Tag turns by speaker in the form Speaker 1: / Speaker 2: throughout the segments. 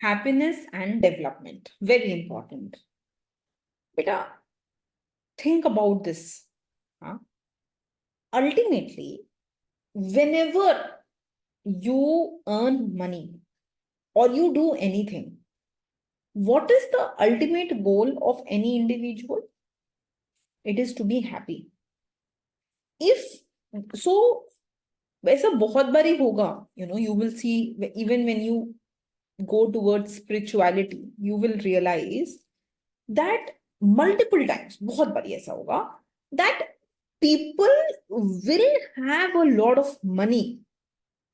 Speaker 1: Happiness and development, very important. Beta, think about this. Huh? Ultimately, whenever you earn money or you do anything, what is the ultimate goal of any individual? It is to be happy. If so, वैसा बहुत बारी होगा, you will see, even when you go towards spirituality, you will realize that multiple times, बहुत बारी ऐसा होगा, that people will have a lot of money,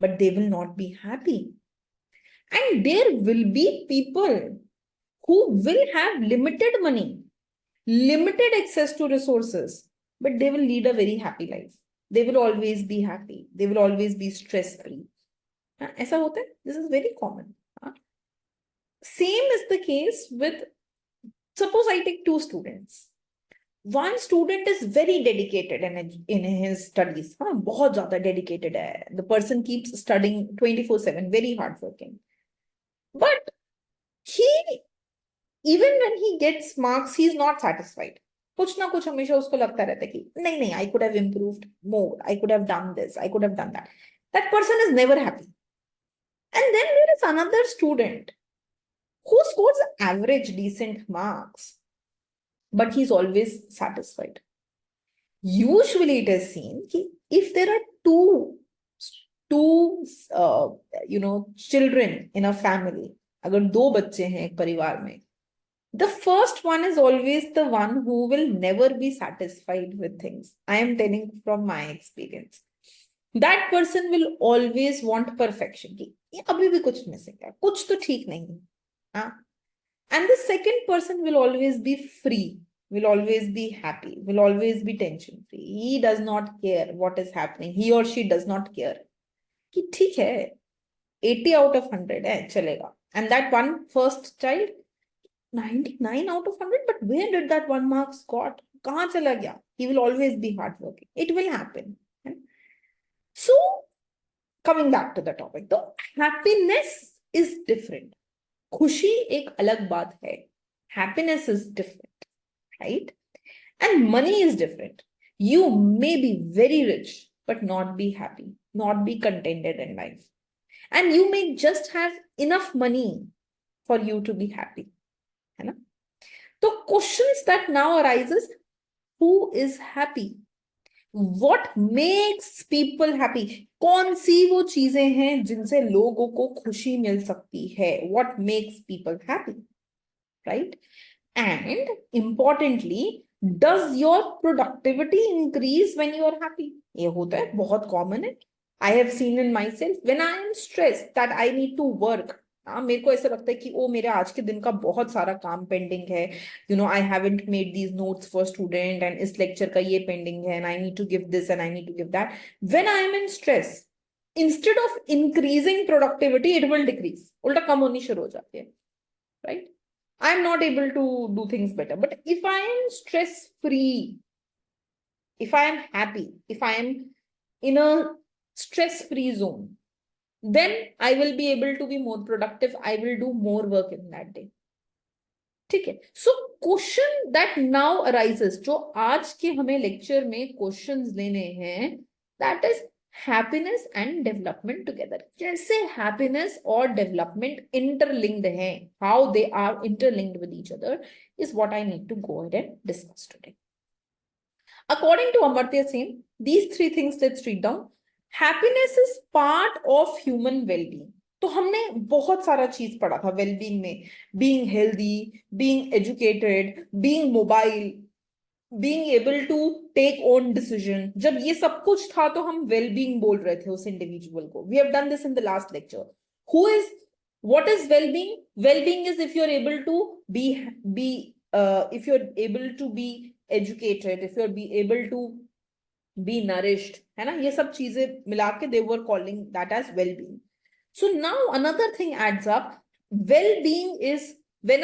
Speaker 1: but they will not be happy. And there will be people who will have limited money, limited access to resources, but they will lead a very happy life. They will always be happy. They will always be stress-free. ऐसा होता है? This is very common. Same is the case with, suppose I take two students. One student is very dedicated in his studies. बहुत ज़्यादा dedicated है. The person keeps studying 24/7, very hardworking. But even when he gets marks, he's not satisfied. कुछ ना कुछ हमेशा उसको लगता रहता है कि नहीं, I could have improved more. I could have done this. I could have done that. That person is never happy. And then there is another student who scores average, decent marks, but he's always satisfied. Usually it is seen that if there are two children in a family, अगर दो बच्चे हैं एक परिवार में, the first one is always the one who will never be satisfied with things. I am telling from my experience. That person will always want perfection. अभी भी कुछ missing है, कुछ तो ठीक नहीं है. And the second person will always be free, will always be happy, will always be tension free. He does not care what is happening. He or she does not care. कि ठीक है, 80 out of 100 है, चलेगा. And that one first child, 99 out of 100, but where did that one marks got? कहाँ चला गया? He will always be hardworking. It will happen. So, coming back to the topic, the happiness is different. खुशी एक अलग बात है. Happiness is different, right? And money is different. You may be very rich, but not be happy, not be contented in life. And you may just have enough money for you to be happy. है ना? So questions that now arises, who is happy? What makes people happy? कौन सी वो चीजें हैं जिनसे लोगों को खुशी मिल सकती है? What makes people happy? Right? And importantly, does your productivity increase when you are happy? ये होता है, बहुत common है. I have seen in myself when I am stressed that I need to work. मेरे को ऐसा लगता है कि ओ मेरे आज के दिन का बहुत सारा काम पेंडिंग है. I haven't made these notes for student and इस lecture का ये pending है and I need to give this and I need to give that. When I am in stress, instead of increasing productivity, it will decrease. उल्टा कम होनी शुरू हो जाती है, right? I'm not able to do things better. But if I am stress-free, if I am happy, if I am in a stress-free zone, then I will be able to be more productive. I will do more work in that day. ठीक है. So question that now arises, जो आज के हमें lecture में questions लेने हैं, that is happiness and development together. कैसे happiness और development interlinked हैं, how they are interlinked with each other is what I need to go ahead and discuss today. According to Amartya Sen, these three things let's read down. Happiness is part of human well-being. तो हमने बहुत सारा चीज पढ़ा था wellbeing में, being healthy, being educated, being mobile, being able to take own decision. जब ये सब कुछ था तो हम well-being बोल रहे थे उस individual को. We have done this in the last lecture. What is well-being? Well-being is if you're able to if you're able to be educated, if you're able to be nourished, है ना? ये सब चीजें मिला के they were calling that as well-being. So now another thing adds up. Well-being is when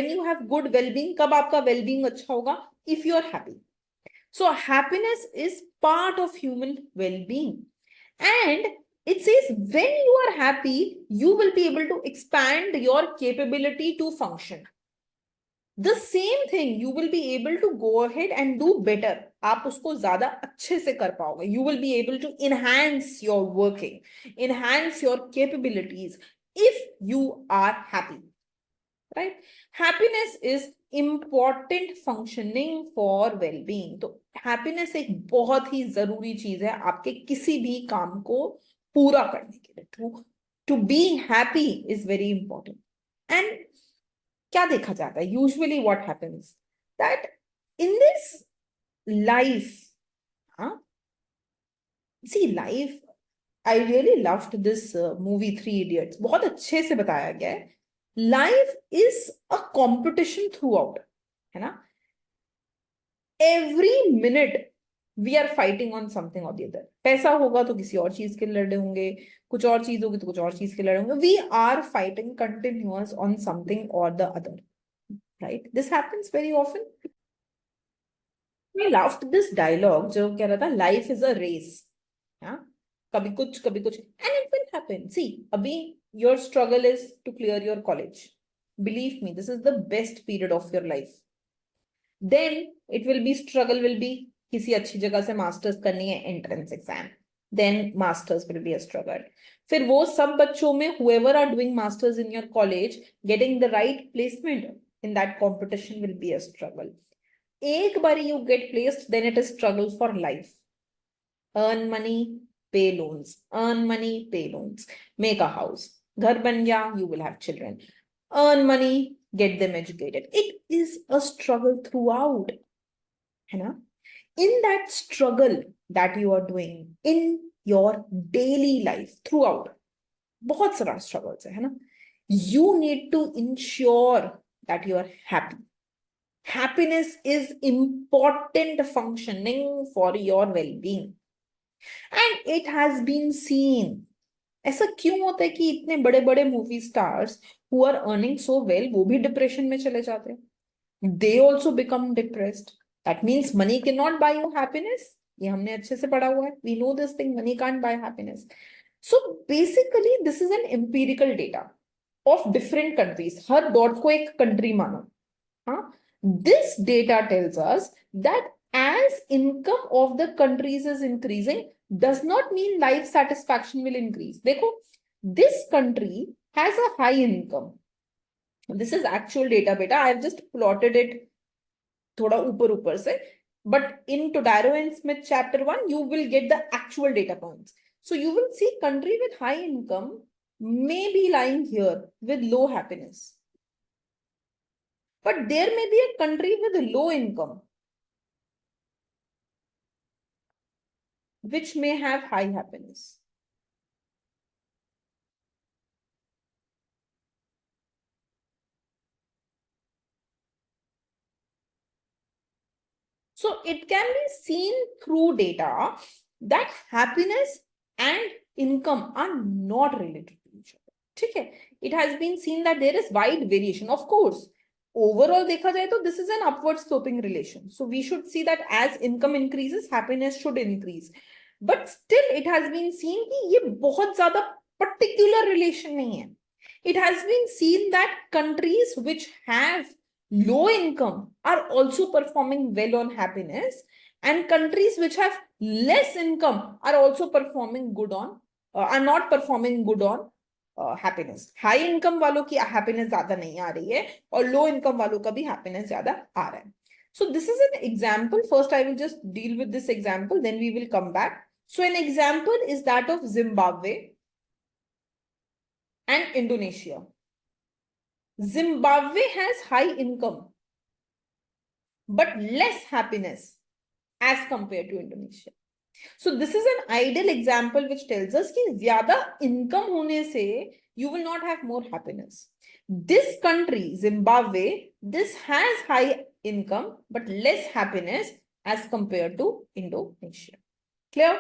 Speaker 1: you have good well-being. कब आपका well-being अच्छा होगा? If you are happy. So happiness is part of human well-being. And It says when you are happy, you will be able to expand your capability to function. The same thing, you will be able to go ahead and do better. आप उसको ज़्यादा अच्छे से कर पाओगे. You will be able to enhance your working, enhance your capabilities if you are happy. Right? Happiness is important functioning for well-being. तो happiness एक बहुत ही जरूरी चीज है आपके किसी भी काम को पूरा करने के लिए. To be happy is very important. And क्या देखा जाता है? Usually what happens that in this life, huh? See, life, I really loved this movie Three Idiots. बहुत अच्छे से बताया गया है. Life is a competition throughout, है ना? Every minute we are fighting on something or the other. पैसा होगा तो किसी और चीज के लड़े होंगे, कुछ और चीज होगी तो कुछ और चीज के लड़े होंगे. We are fighting continuous on something or the other, right? This happens very often. I loved this dialogue जो कह रहा था life is a race. हाँ, कभी कुछ and it will happen. See, अभी your struggle is to clear your college. Believe me, this is the best period of your life. Then it will be struggle will be किसी अच्छी जगह से masters करनी है, entrance exam. Then masters will be a struggle. फिर वो सब बच्चों में whoever are doing masters in your college, getting the right placement in that competition will be a struggle. एक बारी you get placed, then it is struggle for life. Earn money, pay loans. Earn money, pay loans. Make a house. घर बन गया, you will have children. Earn money, get them educated. It is a struggle throughout. है ना? In that struggle that you are doing in your daily life throughout, बहुत सारा struggles है ना? You need to ensure that you are happy. Happiness is important functioning for your well-being. And it has been seen. ऐसा क्यों होता है कि इतने बड़े बड़े movie stars who are earning so well वो भी डिप्रेशन में चले जाते हैं? They also become depressed. That means money cannot buy you happiness. ये हमने अच्छे से पढ़ा हुआ है. We know this thing, money can't buy happiness. So basically this is an empirical data of different countries. Her dot को एक country मानो. हाँ? This data tells us that as income of the countries is increasing, does not mean life satisfaction will increase. देखो, this country has a high income. This is actual data, beta. I have just plotted it थोड़ा ऊपर से. But in Todaro and Smith chapter 1, you will get the actual data points. So you will see country with high income may be lying here with low happiness. But there may be a country with low income which may have high happiness. So it can be seen through data that happiness and income are not related to each other. ठीक है? It has been seen that there is wide variation. Of course, overall देखा जाए तो this is an upward sloping relation. So we should see that as income increases, happiness should increase. But still it has been seen कि ये बहुत ज़्यादा particular relation नहीं है. It has been seen that countries which have low income are also performing well on happiness, and countries which have less income are also performing good on are not performing good on happiness. High income वालों की happiness ज़्यादा नहीं आ रही है और low income वालों का भी happiness ज़्यादा आ रहा है. So this is an example. First, I will just deal with this example, then we will come back. So an example is that of Zimbabwe and Indonesia. Zimbabwe has high income but less happiness as compared to Indonesia. So this is an ideal example which tells us कि ज़्यादा income होने से you will not have more happiness. This country, Zimbabwe, this has high income but less happiness as compared to Indonesia. Clear?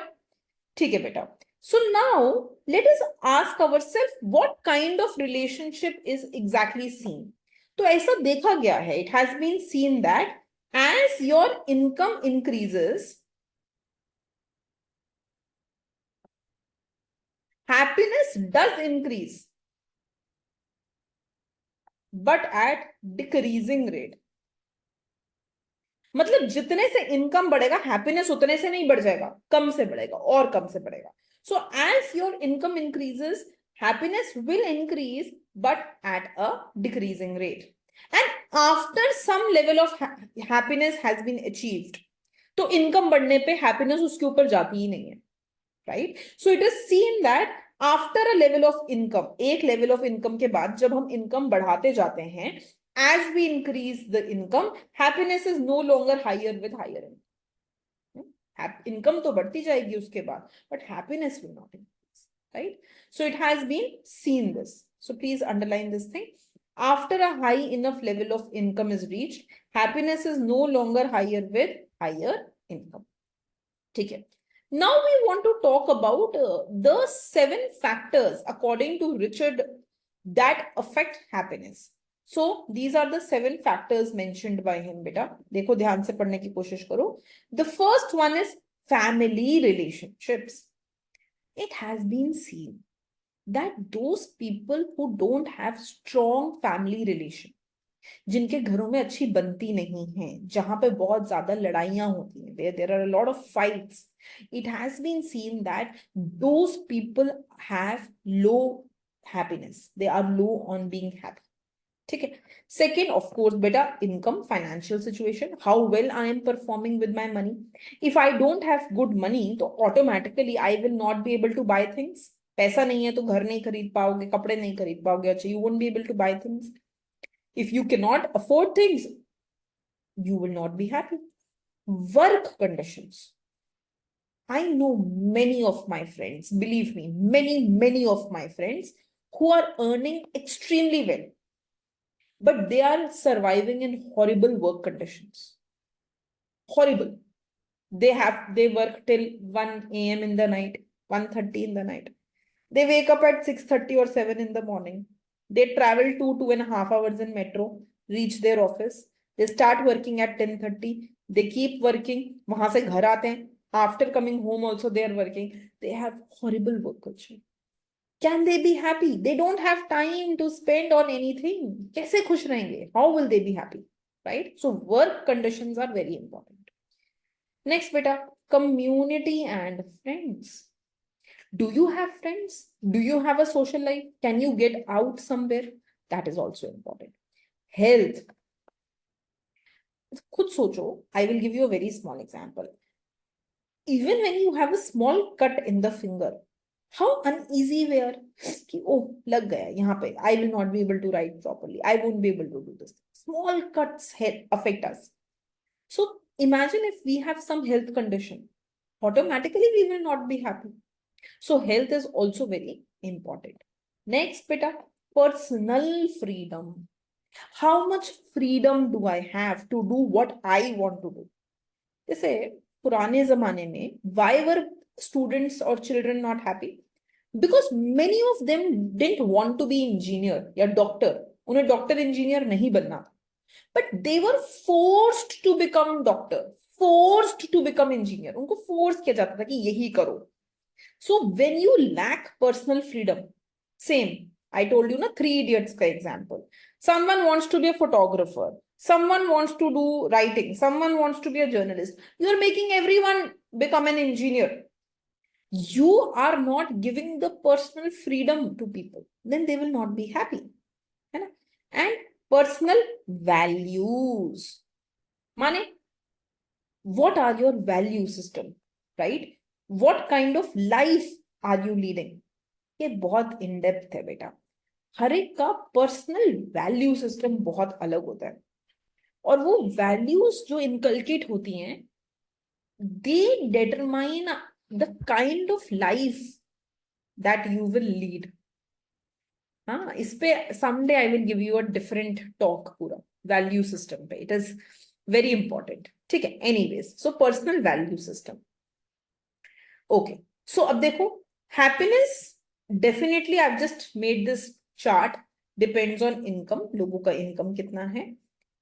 Speaker 1: ठीक है बेटा. So now let us ask ourselves what kind of relationship is exactly seen. तो ऐसा देखा गया है. It has been seen that as your income increases, happiness does increase but at decreasing rate. मतलब जितने से इनकम बढ़ेगा हैप्पीनेस उतने से नहीं बढ़ जाएगा, कम से बढ़ेगा और कम से बढ़ेगा. So as your income increases happiness will increase but at a decreasing rate, and after some level of happiness has been achieved, तो इनकम बढ़ने पे हैप्पीनेस उसके ऊपर जाती ही नहीं है, right. So it is seen that after a level of income, एक level of income के बाद जब हम इनकम बढ़ाते जाते हैं, as we increase the income, happiness is no longer higher with higher income. Income तो बढ़ती जाएगी उसके बाद, but happiness will not increase, right? So it has been seen this. So please underline this thing. After a high enough level of income is reached, happiness is no longer higher with higher income. ठीक है. Now we want to talk about the 7 factors according to Richard that affect happiness. So these are the 7 factors mentioned by him. बेटा देखो ध्यान से पढ़ने की कोशिश करो. The first one is family relationships. It has been seen that those people who don't have strong family relation, जिनके घरों में अच्छी बनती नहीं है, जहां पे बहुत ज्यादा लड़ाइयां होती हैं, there are a lot of fights, it has been seen that those people have low happiness, they are low on being happy. ठीक है. सेकेंड ऑफ कोर्स बेटा income, financial situation, how well I am performing with my money. If I don't have good money तो automatically I will not be able to buy things. पैसा नहीं है तो घर नहीं खरीद पाओगे, कपड़े नहीं खरीद पाओगे, अच्छा you won't be able to buy things. If you cannot afford things, you will not be happy. Work conditions. I know many of my friends, believe me, many of my friends who are earning extremely well, but they are surviving in horrible work conditions. Horrible. They work till 1 a.m. in the night, 1:30 in the night. They wake up at 6:30 or 7 in the morning. They travel 2.5 hours in metro, reach their office. They start working at 10:30. They keep working. वहां से घर आते हैं. After coming home also they are working. They have horrible work culture. Can they be happy? They don't have time to spend on anything. कैसे खुश रहेंगे? How will they be happy? Right? So work conditions are very important. Next, beta, community and friends. Do you have friends? Do you have a social life? Can you get out somewhere? That is also important. Health. खुद सोचो. I will give you a very small example. Even when you have a small cut in the finger, how uneasy we are. कि oh लग गया यहाँ पे. I will not be able to write properly. I won't be able to do this. Small cuts affect us. So imagine if we have some health condition, automatically we will not be happy. So health is also very important. Next, beta, personal freedom. How much freedom do I have to do what I want to do? जैसे पुराने जमाने में why were students or children not happy? Because many of them didn't want to be engineer या doctor. उन्हें doctor engineer नहीं बनना था. But they were forced to become doctor, forced to become engineer. उनको force किया जाता था कि यही करो. So when you lack personal freedom, same, I told you na 3 idiots ka example. Someone wants to be a photographer, someone wants to do writing, someone wants to be a journalist. You are making everyone become an engineer. You are not giving the personal freedom to people, then they will not be happy. And personal values. Mane, what are your value system, right? What kind of life are you leading? ये बहुत in depth है बेटा. हर एक का personal value system बहुत अलग होता है, और वो वैल्यूज जो इनकलकेट होती हैं, they determine the kind of life that you will lead. हाँ, इस पे someday I will give you a different talk पूरा वैल्यू सिस्टम पे. It is very important. ठीक है. Anyways, so personal value system. Okay. So अब देखो, happiness definitely I've just made this chart. Depends on income. लोगों का income कितना है.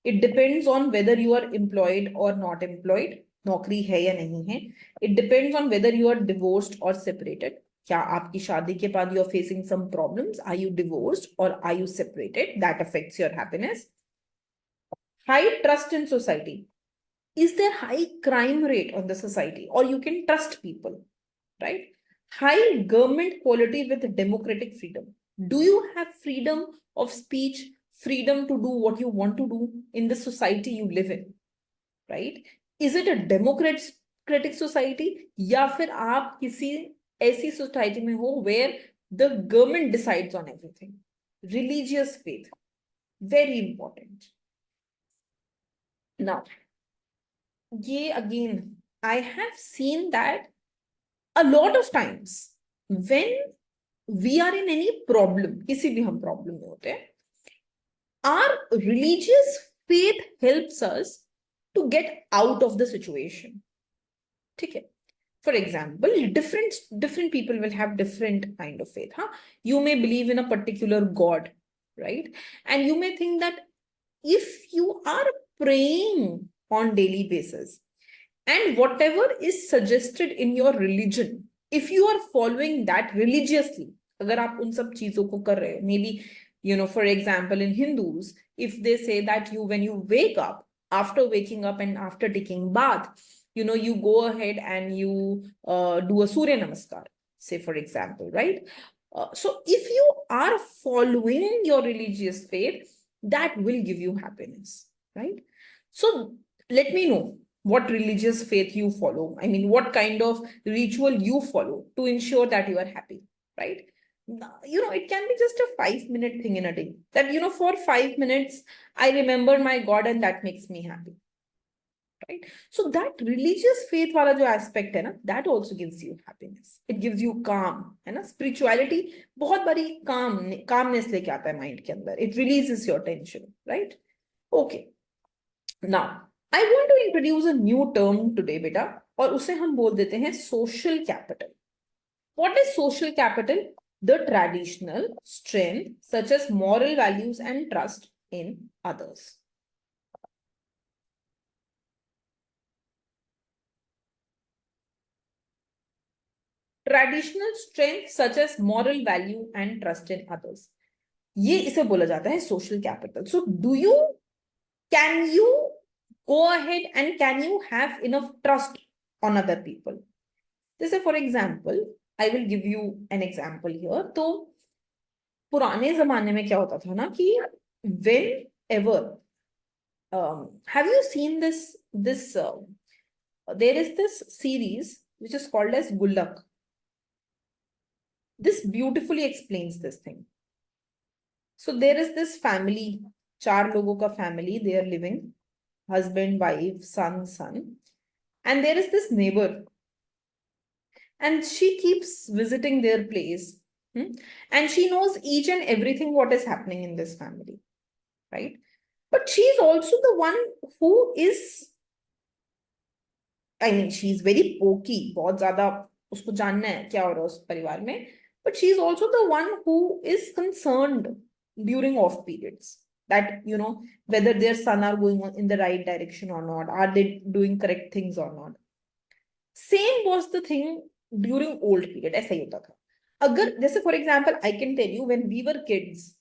Speaker 1: It depends on whether you are employed or not employed. नौकरी है या नहीं है. It depends on whether you are divorced or separated. क्या आपकी शादी के बाद you are facing some problems, are you divorced और are you separated, that affects your happiness. High trust in society. Is there high crime rate on the society, or you can trust people, right? High government quality with democratic freedom. Do you have freedom of speech, freedom to do what you want to do in the society you live in, right? Is it a democratic society, या फिर आप किसी ऐसी society में हो where the government decides on everything? Religious faith, very important. Now, again, I have seen that a lot of times when we are in any problem, किसी भी हम problem में होते हैं, our religious faith helps us to get out of the situation. ठीक है? For example, different people will have different kind of faith. Huh? You may believe in a particular God, right? And you may think that if you are praying on daily basis and whatever is suggested in your religion, if you are following that religiously, agar aap un sab cheezon ko kar rahe ho, maybe, for example, in Hindus, if they say that when you wake up, after waking up and after taking bath, you go ahead and you do a Surya Namaskar, say for example, right? So if you are following your religious faith, that will give you happiness, right? So let me know what religious faith you follow. I mean, what kind of ritual you follow to ensure that you are happy, right? It can be just a 5-minute thing in a day that, for 5 minutes, I remember my God and that makes me happy, right? So that religious faith wala jo aspect hai na, that also gives you happiness. It gives you calm, है ना? Spirituality बहुत बड़ी calmness लेके आता है mind के अंदर. It releases your tension, right? Okay. Now, I want to introduce a new term today, beta, और उसे हम बोल देते हैं social capital. What is social capital? The traditional strength such as moral values and trust in others. Traditional strength such as moral value and trust in others. ये इसे बोला जाता है social capital. So can you go ahead and can you have enough trust on other people? जैसे for example, I will give you an example here. तो पुराने जमाने में क्या होता था ना कि whenever have you seen this there is this series which is called as Gullak. This beautifully explains this thing. So there is this family, 4 लोगों का family, they are living, husband, wife, son, and there is this neighbor, and she keeps visiting their place, and she knows each and everything what is happening in this family, right? But she's also the one who is, I mean, she's very pokey, बहुत ज़्यादा उसको जानना है क्या हो रहा है उस परिवार में, but she's also the one who is concerned during off periods that, whether their son are going in the right direction or not, are they doing correct things or not. Same was the thing during old period. ऐसा ही होता था. अगर जैसे for example, I can tell you when we were kids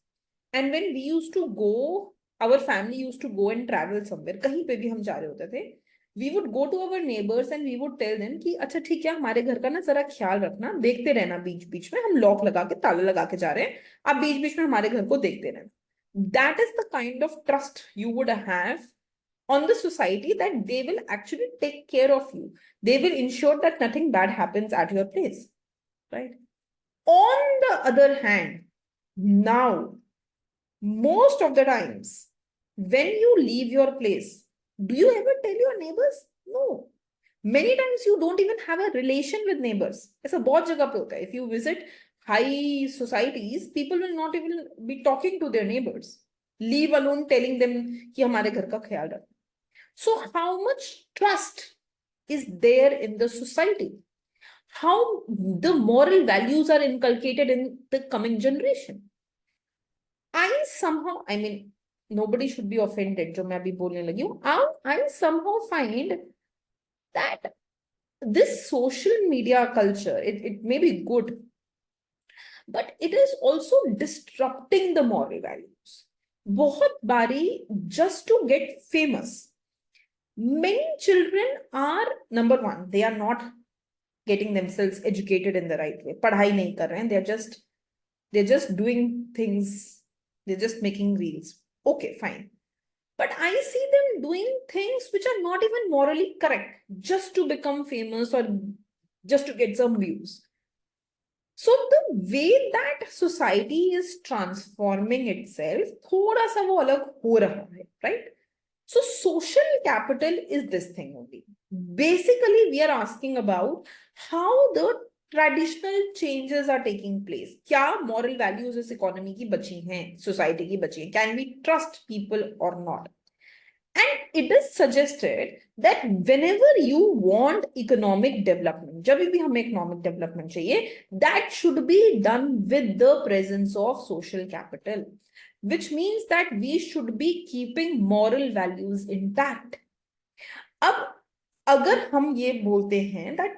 Speaker 1: and when we used to go, our family used to go and travel somewhere, कहीं पे भी हम जा रहे होते थे, we would go to our neighbors and we would tell them कि अच्छा ठीक है हमारे घर का ना जरा ख्याल रखना, देखते रहना, बीच बीच में हम लॉक लगा के ताला लगा के जा रहे हैं, आप बीच बीच में हमारे घर को देखते रहना. That is the kind of trust you would have on the society that they will actually take care of you. They will ensure that nothing bad happens at your place, right? On the other hand, now, most of the times, when you leave your place, do you ever tell your neighbors? No. Many times you don't even have a relation with neighbors. ऐसा बहुत जगह पे होता है. If you visit high societies, people will not even be talking to their neighbors, leave alone telling them कि हमारे घर का ख्याल रखना. So how much trust is there in the society? How the moral values are inculcated in the coming generation? I mean, nobody should be offended जो मैं अभी बोलने लगी हूँ. I somehow find that this social media culture, it may be good, but it is also disrupting the moral values. बहुत बारी just to get famous. Many children are, number one, they are not getting themselves educated in the right way. पढ़ाई नहीं कर रहे हैं, they're just doing things, they're just making reels. Okay, fine. But I see them doing things which are not even morally correct just to become famous or just to get some views. So the way that society is transforming itself, थोड़ा सा वो अलग हो रहा है, right? So social capital is this thing only. Basically, we are asking about how the traditional changes are taking place. क्या moral values इस economy की बची हैं, society की बची हैं? Can we trust people or not? And it is suggested that whenever you want economic development, जब भी हमें economic development चाहिए, that should be done with the presence of social capital, which means that we should be keeping moral values intact. अब अगर हम ये बोलते हैं that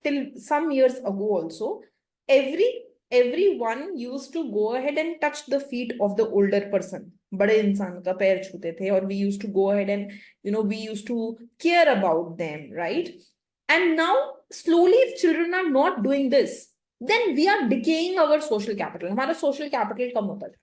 Speaker 1: till some years ago also, everyone used to go ahead and touch the feet of the older person. बड़े इंसान का पैर छूते थे, और we used to go ahead and we used to care about them, right? And now slowly if children are not doing this, then we are decaying our social capital. हमारा social capital कम होता है,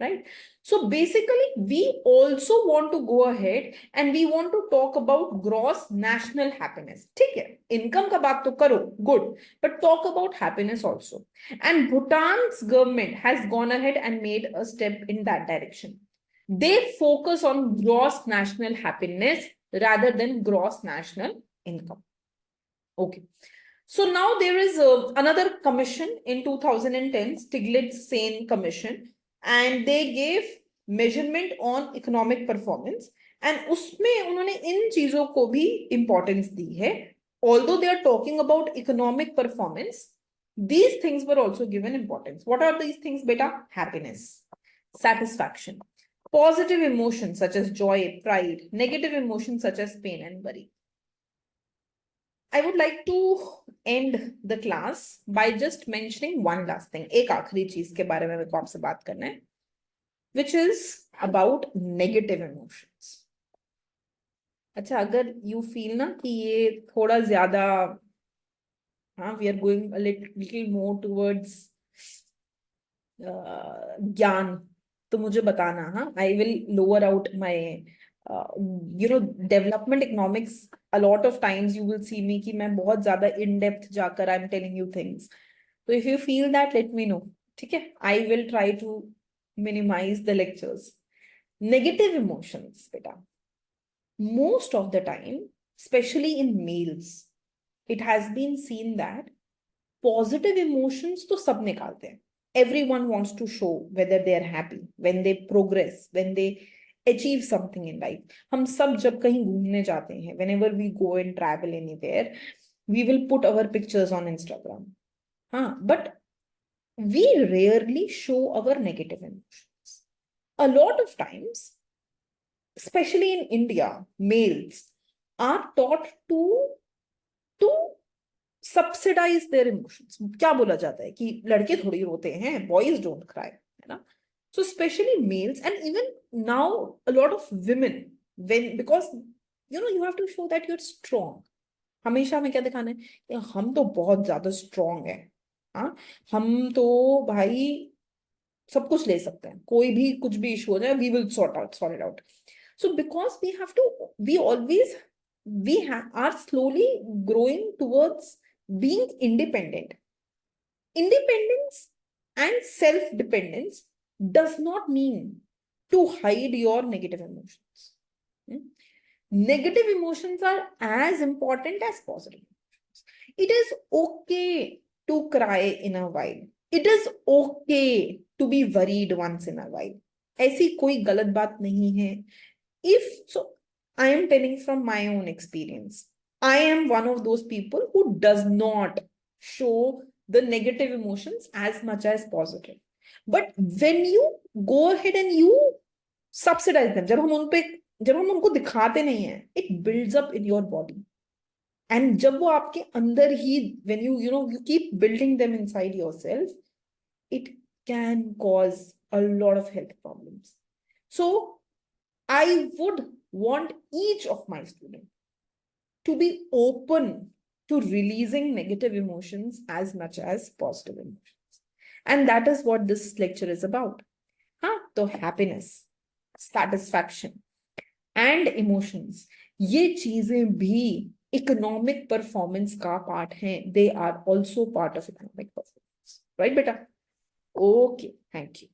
Speaker 1: right? So basically we also want to go ahead and we want to talk about gross national happiness. ठीक है, income का बात तो करो, good, but talk about happiness also. And Bhutan's government has gone ahead and made a step in that direction. They focus on gross national happiness rather than gross national income. Okay. So now there is another commission in 2010, Stiglitz-Sane Commission, and they gave measurement on economic performance, and उसमें उन्होंने इन चीजों को भी importance दी है. Although they are talking about economic performance, these things were also given importance. What are these things, beta? Happiness, satisfaction, positive emotions such as joy, pride, negative emotions such as pain and worry. I would like to end the class by just mentioning one last thing. एक आखिरी चीज के बारे में मेरे को आपसे बात करना है, which is about negative emotions. अच्छा, अगर you feel ना कि ये थोड़ा ज्यादा, we are going a little more towards ज्ञान, तो मुझे बताना. I will lower out my development economics. A lot of times you will see me कि मैं बहुत ज्यादा in depth जाकर I'm telling you things. So if you feel that, let me know. ठीक है? I will try to minimize the lectures. Negative emotions, beta. Most of the time, especially in males, it has been seen that positive emotions तो सब निकालते हैं. Everyone wants to show whether they are happy, when they progress, when they achieve something in life. हम सब जब कहीं घूमने जाते हैं, whenever we go and travel anywhere, we will put our pictures on Instagram. But we rarely show our negative emotions. A lot of times, especially in India, males are taught to subsidize their emotions. क्या बोला जाता है कि लड़के थोड़ी रोते हैं, boys don't cry, है ना? So especially males, and even now a lot of women, because you have to show that you're strong. हमेशा हमें क्या दिखाना है कि हम तो बहुत ज्यादा strong है, हम तो भाई सब कुछ ले सकते हैं, कोई भी कुछ भी इशू हो जाए, we will sort it out. So because we are slowly growing towards being independent. Independence and self-dependence does not mean to hide your negative emotions. Negative emotions are as important as positive emotions. It is okay to cry in a while. It is okay to be worried once in a while. ऐसी कोई गलत बात नहीं है. I am telling from my own experience. I am one of those people who does not show the negative emotions as much as positive. But when you go ahead and you subsidize them, जब हम उनको दिखाते नहीं हैं, it builds up in your body. And जब वो आपके अंदर ही, when you keep building them inside yourself, it can cause a lot of health problems. So I would want each of my students to be open to releasing negative emotions as much as positive emotions. And that is what this lecture is about. तो happiness, satisfaction and emotions, ये चीजें भी economic performance का part हैं. They are also part of economic performance, right बेटा? Okay, thank you.